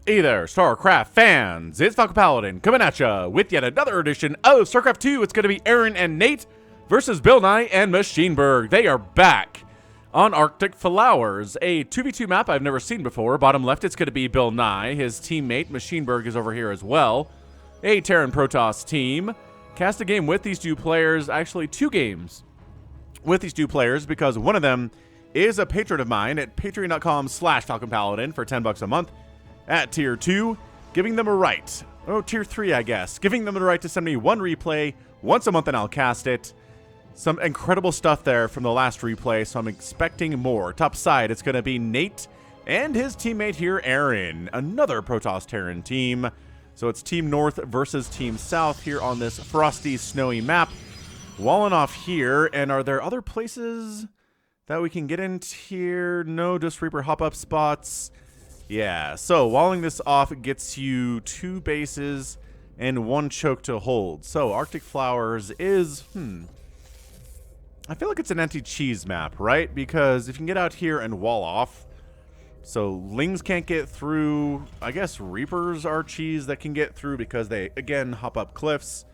Hey there, StarCraft fans! It's Falcon Paladin coming at ya with yet another edition of StarCraft 2. It's going to be Aaron and Nate versus BillNye and MACHINEBerg. They are back on Arctic Flowers, a 2v2 map I've never seen before. Bottom left, it's going to be BillNye. His teammate, MACHINEBerg, is over here as well. A Terran Protoss team. Cast a game with these two players, actually 2 games with these two players, because one of them is a patron of mine at patreon.com/FalconPaladin for $10 a month. At tier 2, giving them a right. Oh, tier 3, I guess. Giving them the right to send me one replay once a month and I'll cast it. Some incredible stuff there from the last replay, so I'm expecting more. Top side, it's going to be Nate and his teammate here, Aaron. Another Protoss Terran team. So it's Team North versus Team South here on this frosty, snowy map. Walling off here, and are there other places that we can get into here? No, just Reaper hop-up spots. Yeah, so walling this off gets you 2 bases and 1 choke to hold. So Arctic Flowers is, I feel like it's an anti-cheese map, right? Because if you can get out here and wall off, so Lings can't get through. I guess Reapers are cheese that can get through because they, again, hop up cliffs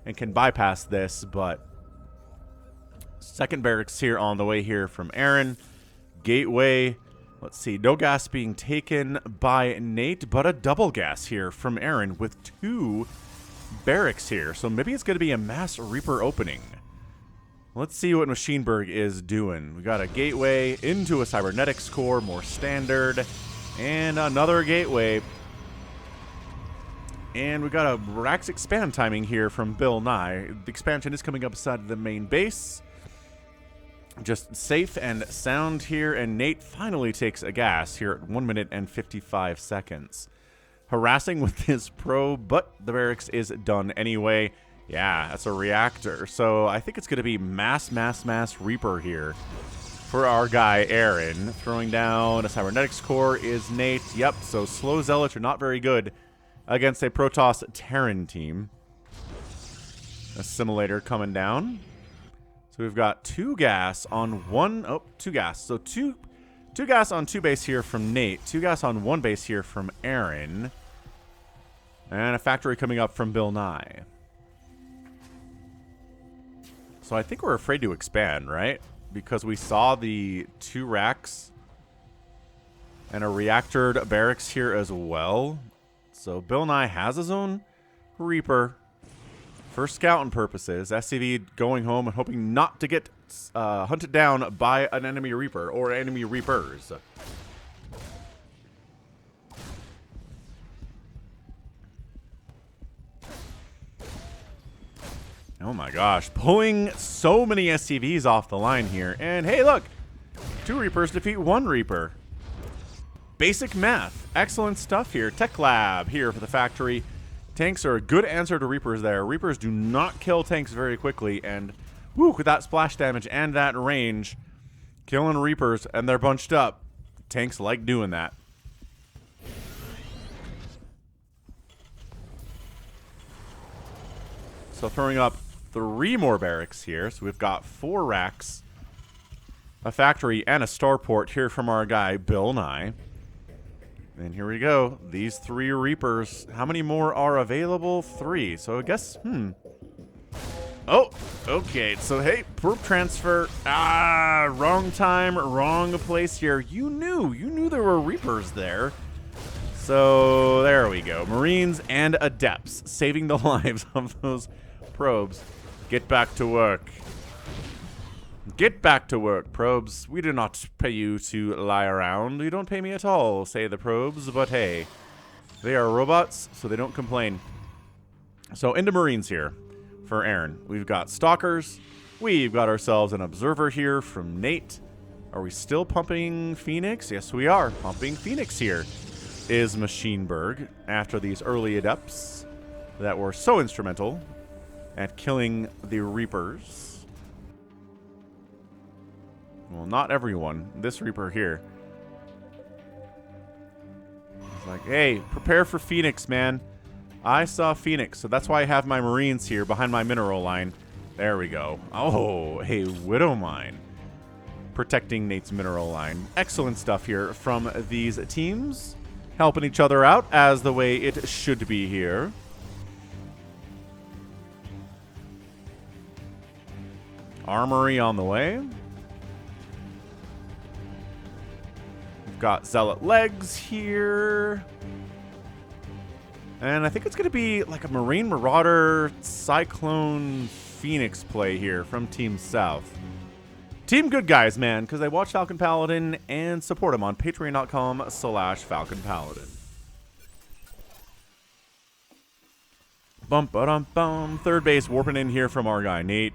and can bypass this. But second barracks here on the way here from Aaron. Gateway. Let's see, no gas being taken by Nate, but a double gas here from Aaron with 2 barracks here. So maybe it's going to be a mass Reaper opening. Let's see what MACHINEBerg is doing. We got a gateway into a cybernetics core, more standard, and another gateway. And we got a Rax expand timing here from BillNye. The expansion is coming up beside the main base. Just safe and sound here, and Nate finally takes a gas here at 1 minute and 55 seconds. Harassing with his probe, but the barracks is done anyway. Yeah, that's a reactor. So I think it's going to be mass Reaper here for our guy Aaron. Throwing down a cybernetics core is Nate. Yep, so slow zealots are not very good against a Protoss Terran team. Assimilator coming down. So we've got 2 gas on 1. Oh, 2 gas. So two gas on 2 base here from Nate. 2 gas on 1 base here from Aaron. And a factory coming up from BillNye. So I think we're afraid to expand, right? Because we saw the 2 racks and a reactored barracks here as well. So BillNye has his own Reaper. For scouting purposes, SCV going home and hoping not to get hunted down by an enemy Reaper or enemy Reapers. Oh my gosh, pulling so many SCVs off the line here. And hey, look, 2 Reapers defeat 1 Reaper. Basic math. Excellent stuff here. Tech Lab here for the factory. Tanks are a good answer to Reapers there. Reapers do not kill tanks very quickly, and woo, with that splash damage and that range, killing Reapers, and they're bunched up. Tanks like doing that. So throwing up 3 more barracks here. So we've got 4 racks, a factory, and a starport here from our guy, BillNye. And here we go. These 3 Reapers. How many more are available? 3. So I guess, Oh, okay. So, hey, perp transfer. Wrong time, wrong place here. You knew there were Reapers there. So there we go. Marines and Adepts saving the lives of those probes. Get back to work. Get back to work, probes. We do not pay you to lie around. You don't pay me at all, say the probes, but hey, they are robots, so they don't complain. So into Marines here for Aaron. We've got Stalkers. We've got ourselves an Observer here from Nate. Are we still pumping Phoenix? Yes, we are. Pumping Phoenix here is MACHINEBerg after these early Adepts that were so instrumental at killing the Reapers. Well, not everyone. This Reaper here. It's like, hey, prepare for Phoenix, man. I saw Phoenix, so that's why I have my Marines here behind my mineral line. There we go. Oh, a Widow Mine. Protecting Nate's mineral line. Excellent stuff here from these teams. helping each other out as the way it should be here. Armory on the way. We've got Zealot legs here. And I think it's going to be like a Marine Marauder Cyclone Phoenix play here from Team South. Team good guys, man, because they watch Falcon Paladin and support him on patreon.com/Falcon Paladin. Bum ba dum bum. Third base warping in here from our guy Nate.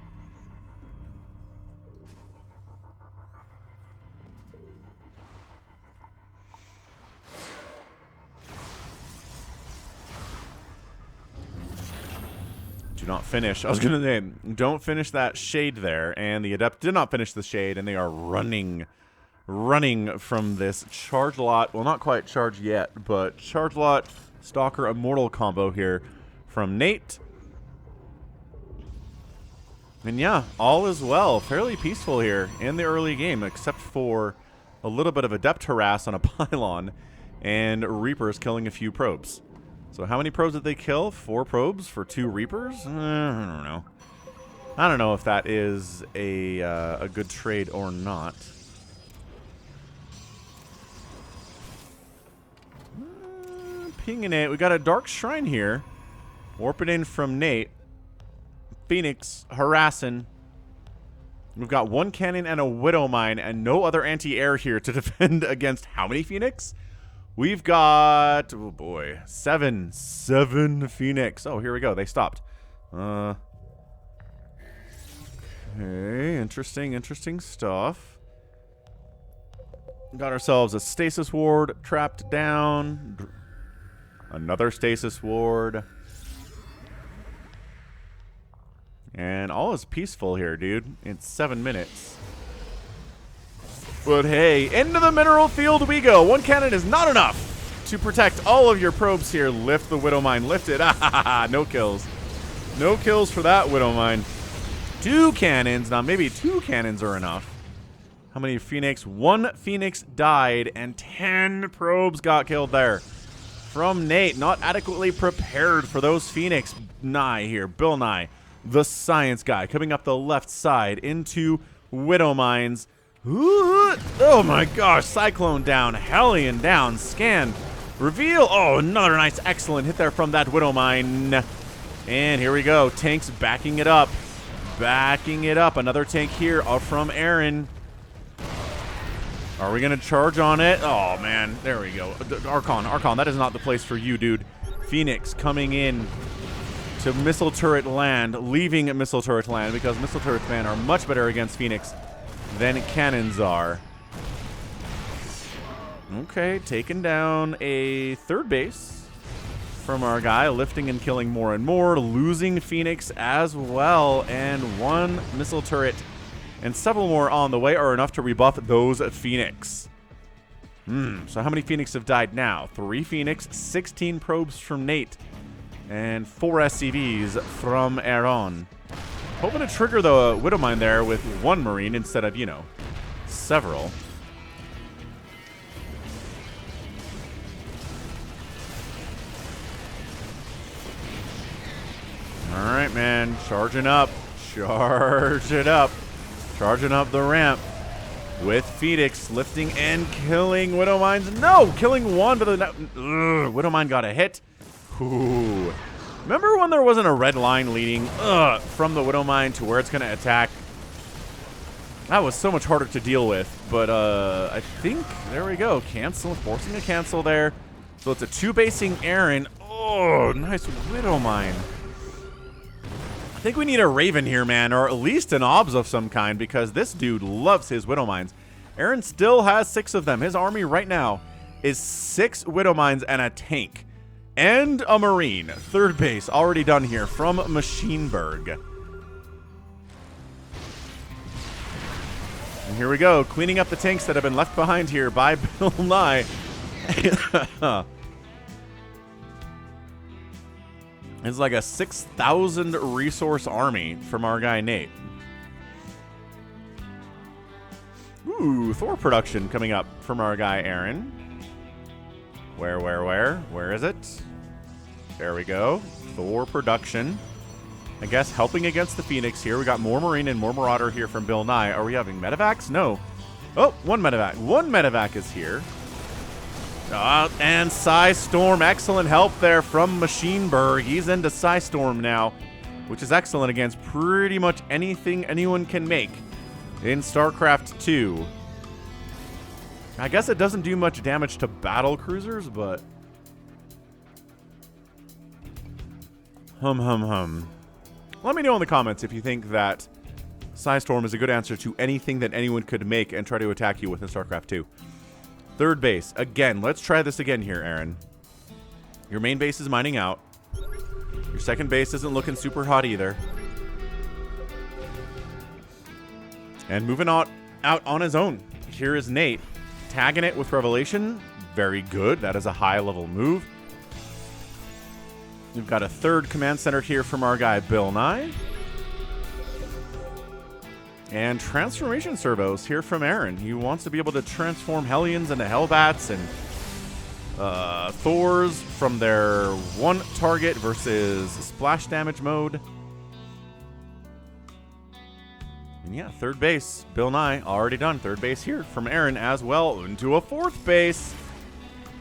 Do not finish. I was going to say, don't finish that shade there. And the Adept did not finish the shade, and they are running from this charge lot. Well, not quite charge yet, but charge lot, Stalker, Immortal combo here from Nate. And yeah, all is well. Fairly peaceful here in the early game, except for a little bit of Adept harass on a pylon and Reapers killing a few probes. So how many probes did they kill? 4 probes for 2 Reapers? I don't know. I don't know if that is a good trade or not. Pinging it. We got a Dark Shrine here. Warping in from Nate. Phoenix harassing. We've got 1 cannon and a Widow Mine and no other anti-air here to defend against how many Phoenix? We've got, oh boy, 7 Phoenix. Oh, here we go. They stopped. Okay, interesting stuff. Got ourselves a Stasis Ward trapped down. Another Stasis Ward. And all is peaceful here, dude. It's 7 minutes. But hey, into the mineral field we go. 1 cannon is not enough to protect all of your probes here. Lift the Widow Mine. Lift it. No kills. No kills for that Widow Mine. 2 cannons. Now, maybe 2 cannons are enough. How many Phoenix? 1 Phoenix died, and 10 probes got killed there. From Nate, not adequately prepared for those Phoenix. Nye here. BillNye, the science guy, coming up the left side into Widow Mines. Ooh, oh my gosh, Cyclone down, Hellion down, scan, reveal. Oh, another nice, excellent hit there from that Widow Mine. And here we go, tanks backing it up. Another tank here from Aaron. Are we going to charge on it? Oh, man, there we go. Archon, that is not the place for you, dude. Phoenix coming in to Missile Turret Land, leaving Missile Turret Land because Missile Turrets, man, are much better against Phoenix than cannons are. Okay, taking down a 3rd base from our guy, lifting and killing more and more, losing Phoenix as well, and 1 missile turret and several more on the way are enough to rebuff those Phoenix. So how many Phoenix have died now? 3 Phoenix, 16 probes from Nate, and 4 SCVs from Aaron. Hoping to trigger the Widow Mine there with 1 Marine instead of, you know, several. All right, man. Charging up. Charging up the ramp with Phoenix lifting and killing Widow Mines. No! Killing 1 to the... Widow Mine got a hit. Ooh. Remember when there wasn't a red line leading from the Widow Mine to where it's going to attack? That was so much harder to deal with. But I think, there we go. Cancel, forcing a cancel there. So it's a 2-basing Aaron. Oh, nice Widow Mine. I think we need a Raven here, man, or at least an Obs of some kind, because this dude loves his Widow Mines. Aaron still has 6 of them. His army right now is 6 Widow Mines and a tank. And a Marine. 3rd base already done here from MACHINEBerg. And here we go. Cleaning up the tanks that have been left behind here by BillNye. It's like a 6,000 resource army from our guy Nate. Ooh, Thor production coming up from our guy Aaron. Where is it? There we go. Thor production. I guess helping against the Phoenix here. We got more Marine and more Marauder here from BillNye. Are we having medevacs? No. Oh, one medevac. One medevac is here. And Psystorm. Excellent help there from MACHINEBerg. He's into Psystorm now, which is excellent against pretty much anything anyone can make in StarCraft 2. I guess it doesn't do much damage to battle cruisers, but... Let me know in the comments if you think that Psystorm is a good answer to anything that anyone could make and try to attack you with in StarCraft 2. Third base. Again, let's try this again here, Aaron. Your main base is mining out. Your second base isn't looking super hot either. And moving out on his own. Here is Nate. Tagging it with Revelation. Very good. That is a high-level move. We've got a third command center here from our guy, BillNye. And transformation servos here from Aaron. He wants to be able to transform Hellions into Hellbats and Thors from their one target versus splash damage mode. And yeah, third base. BillNye already done. Third base here from Aaron as well into a fourth base.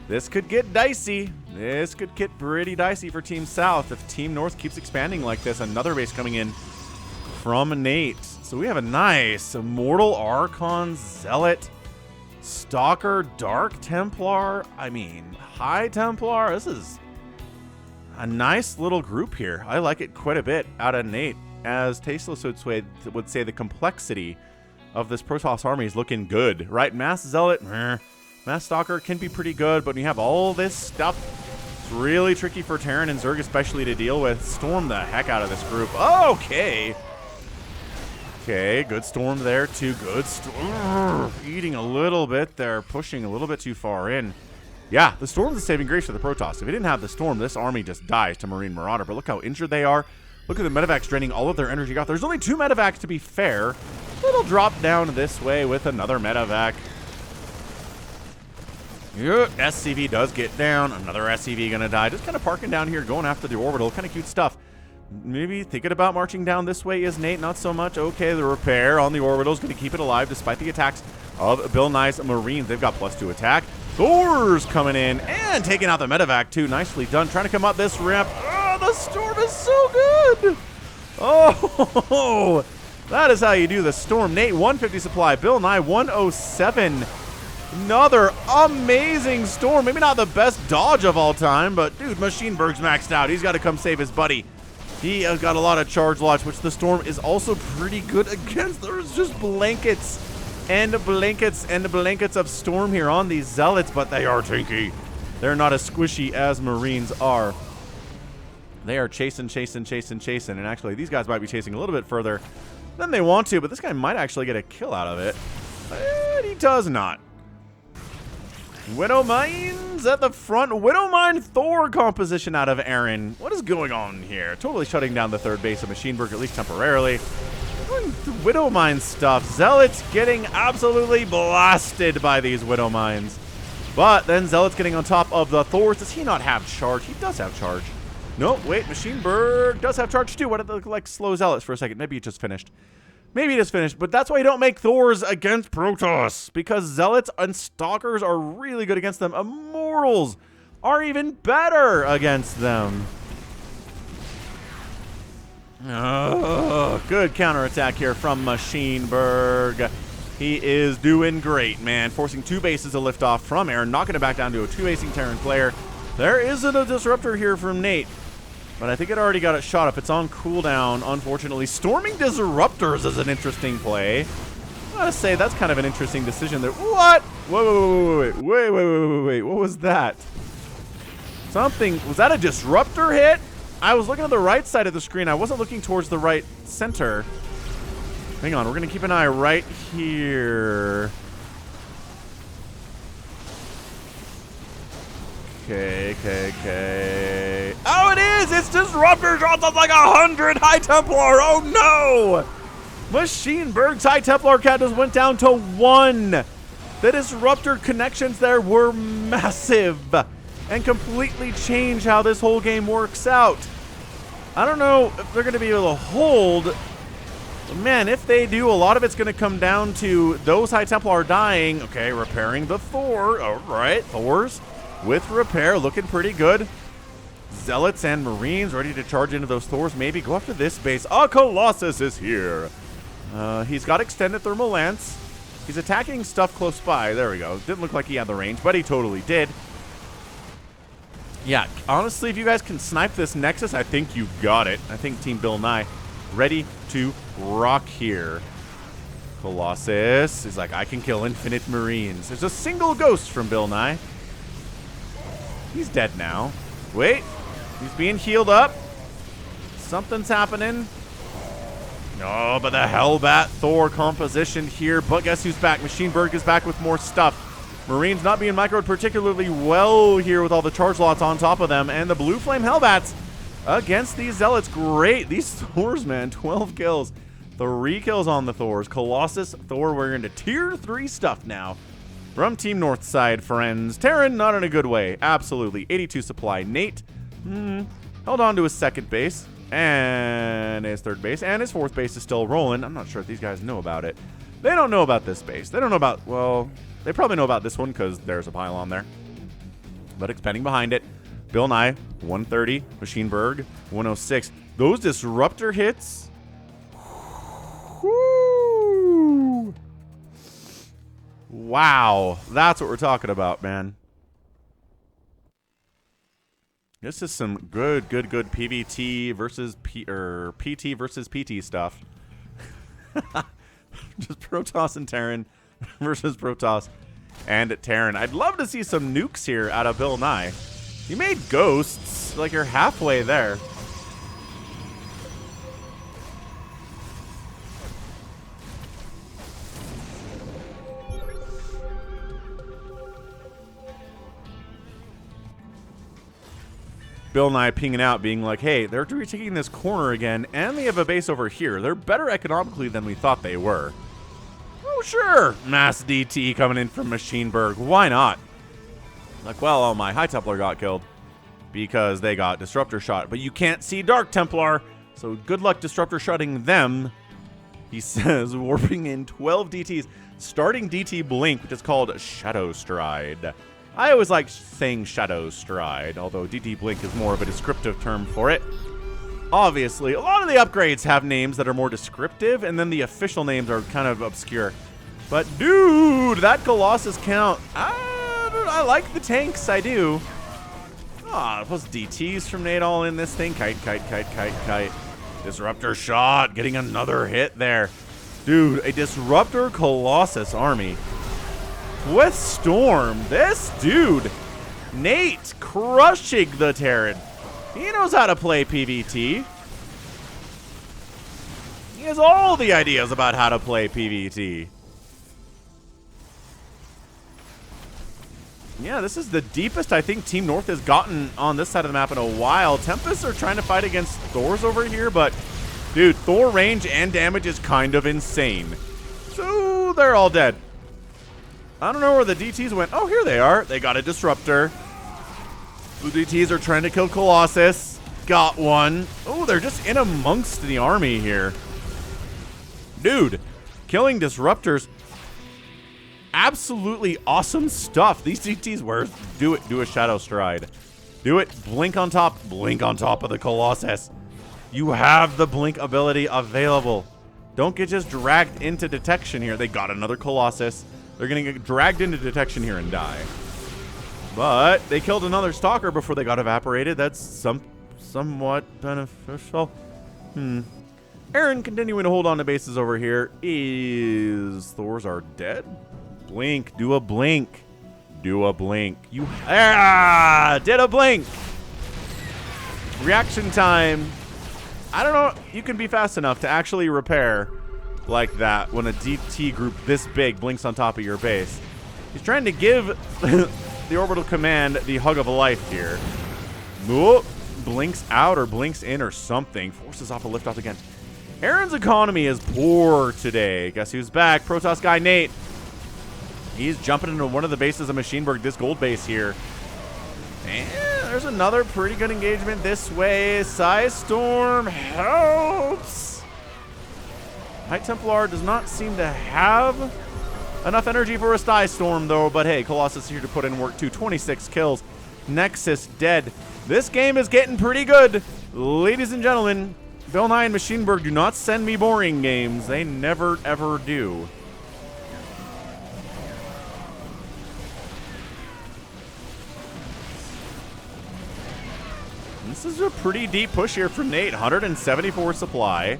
This could get dicey. This could get pretty dicey for Team South if Team North keeps expanding like this. Another base coming in from Nate. So we have a nice Immortal Archon Zealot, Stalker, Dark Templar, High Templar. This is a nice little group here. I like it quite a bit out of Nate. As Tasteless would say, the complexity of this Protoss army is looking good, right? Mass Zealot, Mass Stalker can be pretty good, but when you have all this stuff, it's really tricky for Terran and Zerg especially to deal with. Storm the heck out of this group. Okay. Okay, good storm there too. Good storm. Eating a little bit there, pushing a little bit too far in. Yeah, the storm's a saving grace for the Protoss. If it didn't have the storm, this army just dies to Marine Marauder. But look how injured they are. Look at the medevacs draining all of their energy out. There's only 2 medevacs to be fair. It'll drop down this way with another medevac. Yeah, SCV does get down. Another SCV gonna die. Just kind of parking down here, going after the orbital. Kind of cute stuff. Maybe thinking about marching down this way is Nate. Not so much. Okay, the repair on the orbital is going to keep it alive despite the attacks of BillNye's Marines. They've got +2 attack. Thor's coming in and taking out the medevac too. Nicely done. Trying to come up this ramp. Oh, the storm is so good. Oh, that is how you do the storm. Nate 150 supply. BillNye 107. Another amazing storm. Maybe not the best dodge of all time, but dude, MACHINEBerg's maxed out. He's got to come save his buddy. He has got a lot of charge lots, which the storm is also pretty good against. There's just blankets and blankets and blankets of storm here on these zealots, but they are tanky. They're not as squishy as Marines are. They are chasing. And actually, these guys might be chasing a little bit further than they want to, but this guy might actually get a kill out of it. But he does not. Widow Mines at the front. Widowmine Thor composition out of Aaron. What is going on here? Totally shutting down the third base of MACHINEBerg, at least temporarily. Widowmine stuff. Zealots getting absolutely blasted by these Widowmines. But then Zealots getting on top of the Thors. Does he not have charge? He does have charge. No, wait, MACHINEBerg does have charge too. Why did it look like slow Zealots for a second? Maybe it just finished. Maybe it is finished, but that's why you don't make Thors against Protoss, because Zealots and Stalkers are really good against them. Immortals are even better against them. Good counterattack here from MACHINEBerg. He is doing great, man. Forcing 2 bases to lift off from Aaron, knocking it back down to a 2-basing Terran player. There isn't a disruptor here from Nate. But I think it already got it shot up. It's on cooldown, unfortunately. Storming Disruptors is an interesting play. I gotta say, that's kind of an interesting decision there. What? Wait. What was that? Something. Was that a Disruptor hit? I was looking at the right side of the screen. I wasn't looking towards the right center. Hang on. We're going to keep an eye right here. Okay. Oh, it is! It's Disruptor dropped up like 100 High Templar! Oh, no! MACHINEBerg's High Templar count just went down to 1. The Disruptor connections there were massive. and completely change how this whole game works out. I don't know if they're going to be able to hold. But man, if they do, a lot of it's going to come down to those High Templar dying. Okay, repairing the Thor. All right, Thors with repair, looking pretty good. Zealots and Marines ready to charge into those Thors. Maybe go after this base. Oh, Colossus is here. He's got extended thermal lance. He's attacking stuff close by. There we go. Didn't look like he had the range, but he totally did. Yeah, honestly, if you guys can snipe this Nexus, I think you got it. I think Team BillNye ready to rock here. Colossus is like, I can kill infinite Marines. There's a single ghost from BillNye. He's dead now. Wait, he's being healed up. Something's happening. No, but the Hellbat Thor composition here. But guess who's back? MACHINEBerg is back with more stuff. Marines not being microed particularly well here with all the charge lots on top of them. And the Blue Flame Hellbats against these Zealots. Great. These Thors, man. 12 kills. 3 kills on the Thors. Colossus, Thor, we're into tier 3 stuff now. From Team North side, friends. Terran, not in a good way. Absolutely. 82 supply. Nate held on to his second base. And his third base. And his fourth base is still rolling. I'm not sure if these guys know about it. They don't know about this base. They don't know about, well, they probably know about this one because there's a pylon there. But expanding behind it. BillNye, 130. MACHINEBerg, 106. Those disruptor hits. Whoo! Wow. That's what we're talking about, man. This is some good PVT versus PT versus PT stuff. Just Protoss and Terran versus Protoss and Terran. I'd love to see some nukes here out of BillNye. You made ghosts, like you're halfway there. BillNye pinging out, being like, hey, they're retaking this corner again, and they have a base over here. They're better economically than we thought they were. Oh, sure. Mass DT coming in from MACHINEBerg. Why not? Like, well, all my High Templar got killed because they got Disruptor shot. But you can't see Dark Templar, so good luck Disruptor shotting them. He says, warping in 12 DTs, starting DT Blink, which is called Shadow Stride. I always like saying Shadow Stride, although DT Blink is more of a descriptive term for it. Obviously, a lot of the upgrades have names that are more descriptive, and then the official names are kind of obscure. But, dude, that Colossus count, I like the tanks, I do. Ah, plus DTs from Nate all in this thing. Kite. Disruptor shot, getting another hit there. Dude, a Disruptor Colossus army. With Storm, this dude, Nate, crushing the Terran. He knows how to play PvT. He has all the ideas about how to play PvT. Yeah, this is the deepest I think Team North has gotten on this side of the map in a while. Tempests are trying to fight against Thors over here, but dude, Thor range and damage is kind of insane. So they're all dead. I don't know where the DTs went. Oh, here they are. They got a Disruptor. The DTs are trying to kill Colossus. Got one. Oh, they're just in amongst the army here. Dude, killing Disruptors. Absolutely awesome stuff. These DTs were, do it. Do a Shadow Stride. Do it. Blink on top of the Colossus. You have the blink ability available. Don't get just dragged into detection here. They got another Colossus. They're going to get dragged into detection here and die. But they killed another Stalker before they got evaporated. That's somewhat beneficial. Aaron continuing to hold on to bases over here. Is Thors are dead? Blink. Do a blink. Do a blink. You did a blink. Reaction time. I don't know. You can be fast enough to actually repair like that when a DT group this big blinks on top of your base. He's trying to give the orbital command the hug of life here. Whoop. Blinks out or blinks in or something. Forces off a liftoff again. Aaron's economy is poor today. Guess who's back? Protoss guy Nate. He's jumping into one of the bases of MACHINEBerg, this gold base here. And there's another pretty good engagement this way. Storm helps. High Templar does not seem to have enough energy for a Storm, though. But hey, Colossus here to put in work too. 26 kills. Nexus dead. This game is getting pretty good. Ladies and gentlemen, BillNye and MACHINEBerg do not send me boring games. They never, ever do. This is a pretty deep push here from Nate. 174 supply.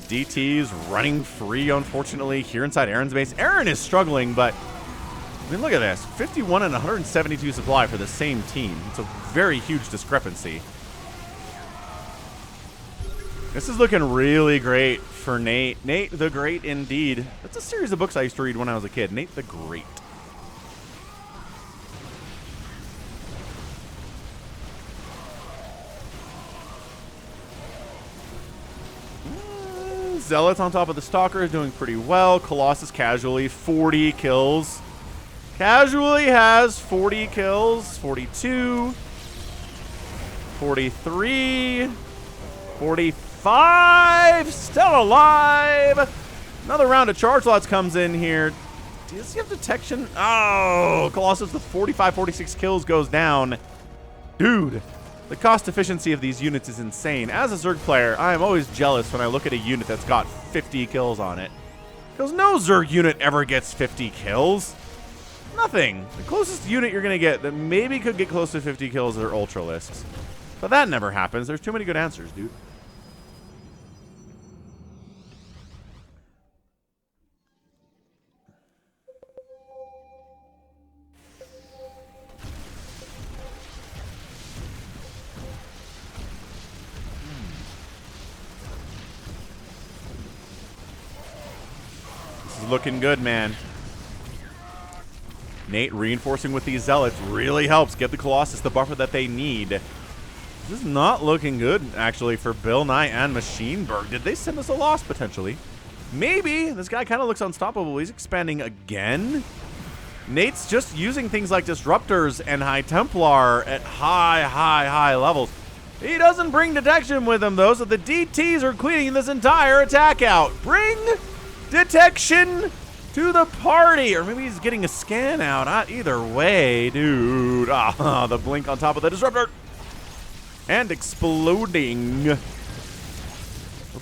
DT's running free, unfortunately, here inside Aaron's base. Aaron is struggling, but I mean, look at this. 51 and 172 supply for the same team. It's a very huge discrepancy. This is looking really great for Nate. Nate the Great, indeed. That's a series of books I used to read when I was a kid. Nate the Great. Zealots on top of the Stalker is doing pretty well. Colossus casually, 40 kills. Casually has 40 kills. 42. 43. 45. Still alive. Another round of charge lots comes in here. Does he have detection? Oh, Colossus with 45, 46 kills goes down. Dude. The cost efficiency of these units is insane. As a Zerg player, I am always jealous when I look at a unit that's got 50 kills on it. Because no Zerg unit ever gets 50 kills. Nothing. The closest unit you're going to get that maybe could get close to 50 kills are Ultralisks. But that never happens. There's too many good answers, dude. Looking good, man. Nate reinforcing with these Zealots really helps get the Colossus the buffer that they need. This is not looking good, actually, for BillNye and MACHINEBerg. Did they send us a loss, potentially? Maybe. This guy kind of looks unstoppable. He's expanding again. Nate's just using things like Disruptors and High Templar at high levels. He doesn't bring detection with him, though, so the DTs are cleaning this entire attack out. Bring detection to the party, or maybe he's getting a scan out. Either way, dude. The blink on top of the Disruptor and exploding.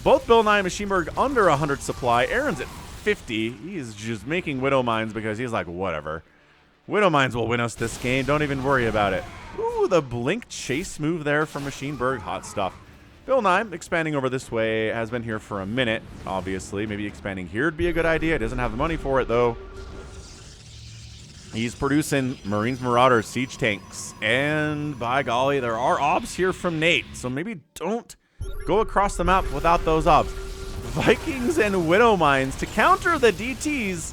Both BillNye and MACHINEBerg under 100 supply. Aaron's at 50. He's just making Widow Mines because he's like, whatever. Widow Mines will win us this game. Don't even worry about it. Ooh, the blink chase move there from MACHINEBerg. Hot stuff. BillNye, expanding over this way, has been here for a minute, obviously. Maybe expanding here would be a good idea. Doesn't have the money for it, though. He's producing Marines, Marauders, Siege Tanks. And, by golly, there are obs here from Nate. So maybe don't go across the map without those obs. Vikings and Widow Mines to counter the DTs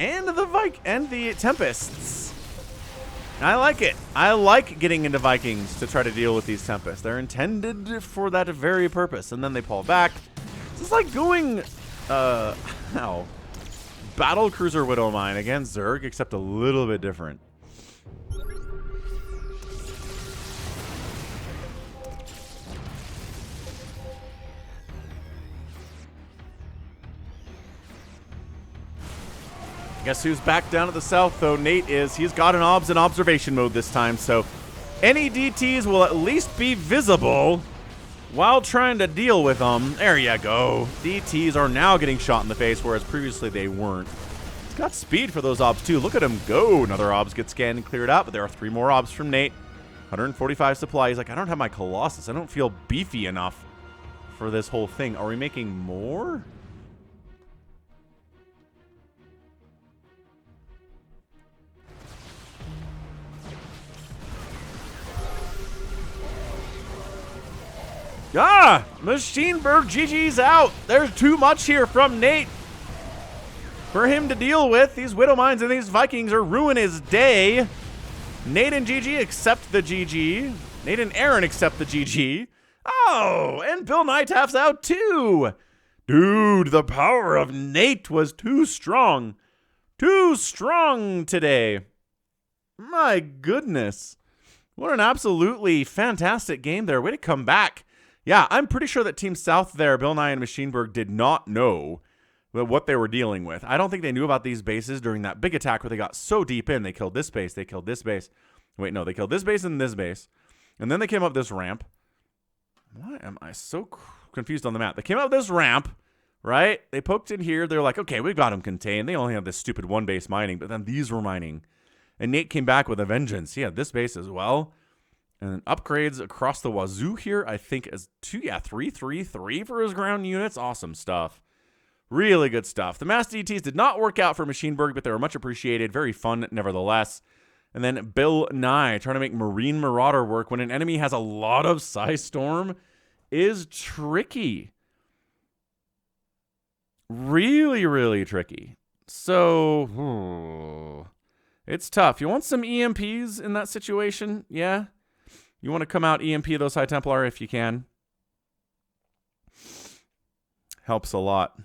and the Tempests. I like it. I like getting into Vikings to try to deal with these Tempests. They're intended for that very purpose, and then they pull back. This is like going, Battle Cruiser Widow Mine against Zerg, except a little bit different. Guess who's back down at the south, though? Nate is. He's got an obs in observation mode this time, so any DTs will at least be visible while trying to deal with them. There you go. DTs are now getting shot in the face, whereas previously they weren't. He's got speed for those obs, too. Look at him go. Another obs gets scanned and cleared out, but there are 3 more obs from Nate. 145 supply. He's like, I don't have my Colossus. I don't feel beefy enough for this whole thing. Are we making more? MACHINEBerg GG's out. There's too much here from Nate for him to deal with. These Widow Mines and these Vikings are ruining his day. Nate and GG accept the GG. Nate and Aaron accept the GG. Oh, and BillNye taps out too. Dude, the power of Nate was too strong. Too strong today. My goodness. What an absolutely fantastic game there. Way to come back. Yeah, I'm pretty sure that Team South there, BillNye and MACHINEBerg, did not know what they were dealing with. I don't think they knew about these bases during that big attack where they got so deep in. They killed this base. They killed this base. Wait, no, they killed this base and this base. And then they came up this ramp. Why am I so confused on the map? They came up this ramp, right? They poked in here. They're like, okay, we've got them contained. They only have this stupid one base mining, but then these were mining. And Nate came back with a vengeance. He had this base as well. And upgrades across the wazoo here, I think, is 3 for his ground units. Awesome stuff. Really good stuff. The mass DTs did not work out for MACHINEBerg, but they were much appreciated. Very fun, nevertheless. And then BillNye trying to make Marine Marauder work when an enemy has a lot of Psy Storm is tricky. Really, really tricky. So, it's tough. You want some EMPs in that situation? Yeah. You want to come out EMP those High Templar if you can. Helps a lot.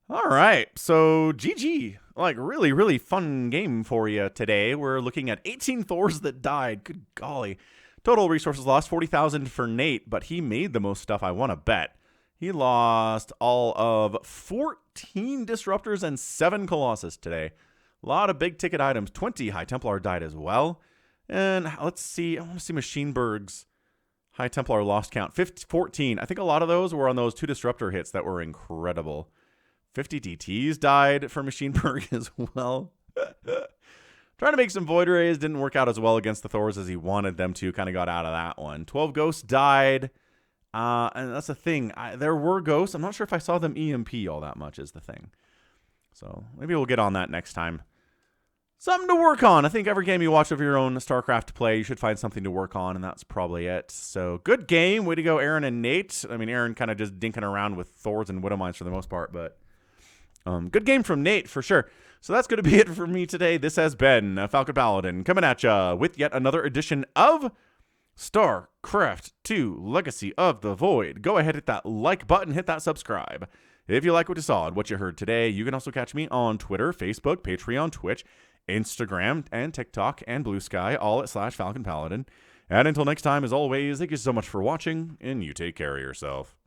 All right, so GG. Like, really, really fun game for you today. We're looking at 18 Thors that died. Good golly. Total resources lost, 40,000 for Nate, but he made the most stuff, I want to bet. He lost all of 14 Disruptors and 7 Colossus today. A lot of big ticket items. 20 High Templar died as well. And let's see, I want to see MACHINEBerg's High Templar lost count. 14. I think a lot of those were on those 2 Disruptor hits that were incredible. 50 DTs died for MACHINEBerg as well. Trying to make some Void Rays. Didn't work out as well against the Thors as he wanted them to. Kind of got out of that one. 12 Ghosts died. And that's the thing. There were Ghosts. I'm not sure if I saw them EMP all that much is the thing. So maybe we'll get on that next time. Something to work on. I think every game you watch of your own StarCraft play, you should find something to work on, and that's probably it. So good game. Way to go, Aaron and Nate. I mean, Aaron kind of just dinking around with Thors and Widowmines for the most part, but good game from Nate for sure. So that's going to be it for me today. This has been Falcon Paladin coming at ya with yet another edition of StarCraft 2 Legacy of the Void. Go ahead, hit that like button, hit that subscribe. If you like what you saw and what you heard today, you can also catch me on Twitter, Facebook, Patreon, Twitch, Instagram, and TikTok, and Blue Sky, all at /Falcon Paladin. And until next time, as always, thank you so much for watching, and you take care of yourself.